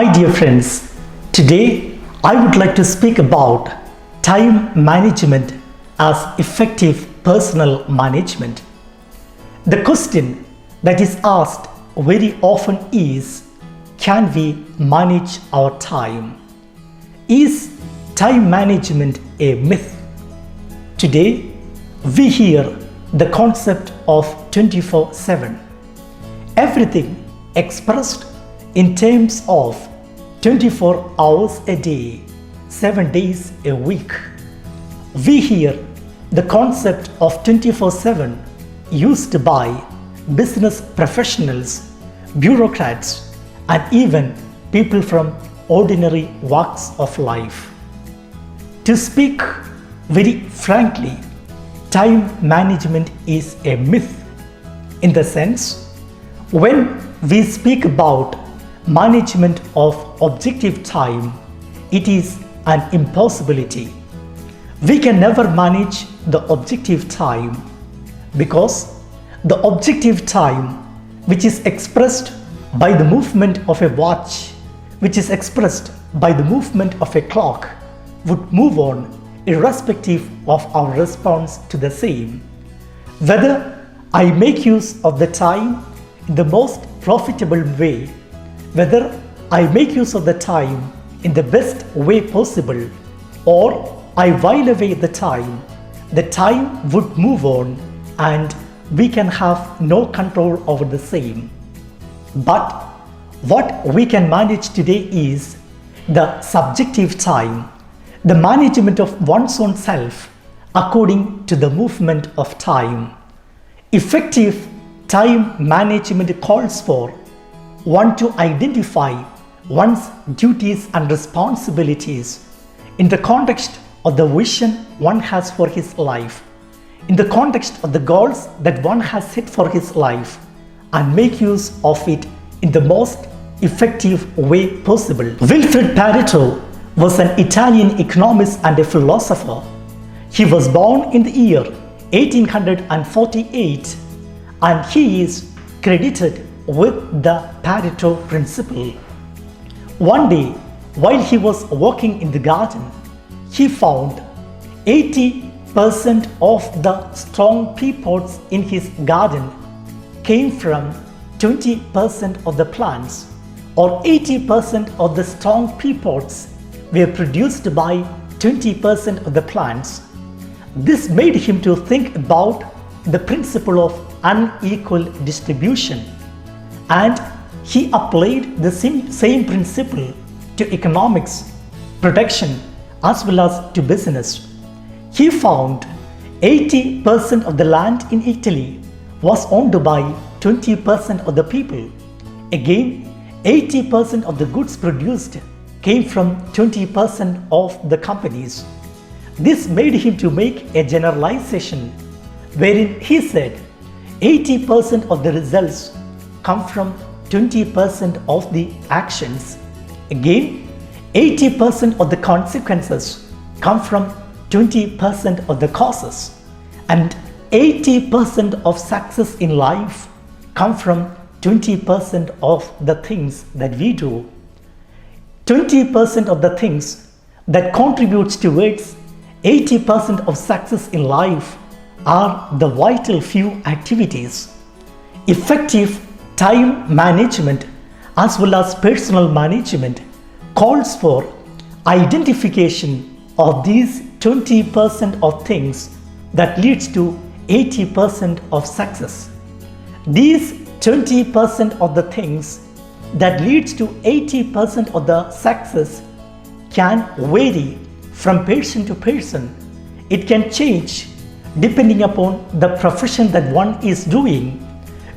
My dear friends, today I would like to speak about time management as effective personal management. The question that is asked very often is, can we manage our time? Is time management a myth? Today we hear the concept of 24/7. Everything expressed in terms of 24 hours a day, 7 days a week. We hear the concept of 24/7 used by business professionals, bureaucrats, and even people from ordinary walks of life. To speak very frankly, time management is a myth in the sense when we speak about management of objective time, it is an impossibility. We can never manage the objective time because the objective time, which is expressed by the movement of a watch, which is expressed by the movement of a clock, would move on irrespective of our response to the same. Whether I make use of the time in the most profitable way, whether I make use of the time in the best way possible, or I while away the time would move on and we can have no control over the same. But what we can manage today is the subjective time, the management of one's own self according to the movement of time. Effective time management calls for one to identify one's duties and responsibilities in the context of the vision one has for his life, in the context of the goals that one has set for his life, and make use of it in the most effective way possible. Wilfred Pareto was an Italian economist and a philosopher. He was born in the year 1848 and he is credited with the Pareto principle. One day, while he was walking in the garden, he found 80% of the strong pea pods in his garden came from 20% of the plants, or 80% of the strong pea pods were produced by 20% of the plants. This made him to think about the principle of unequal distribution, and he applied the same principle to economics, production, as well as to business. He found 80% of the land in Italy was owned by 20% of the people. Again, 80% of the goods produced came from 20% of the companies. This made him to make a generalization wherein he said 80% of the results come from 20% of the actions. Again, 80% of the consequences come from 20% of the causes, and 80% of success in life come from 20% of the things that we do. 20% of the things that contributes towards 80% of success in life are the vital few activities. Effective time management as well as personal management calls for identification of these 20% of things that leads to 80% of success. These 20% of the things that leads to 80% of the success can vary from person to person. It can change depending upon the profession that one is doing,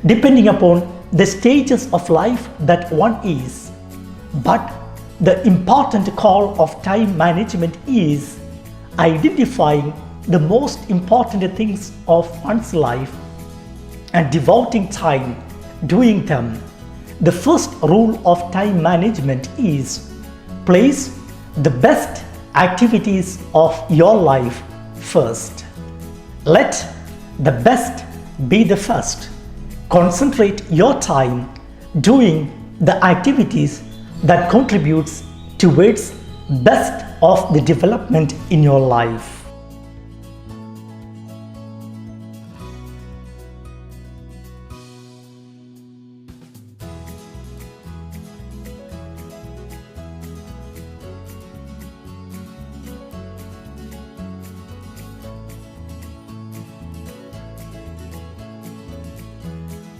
depending upon the stages of life that one is. But the important call of time management is identifying the most important things of one's life and devoting time doing them. The first rule of time management is place the best activities of your life first. Let the best be the first. Concentrate your time doing the activities that contributes towards best of the development in your life.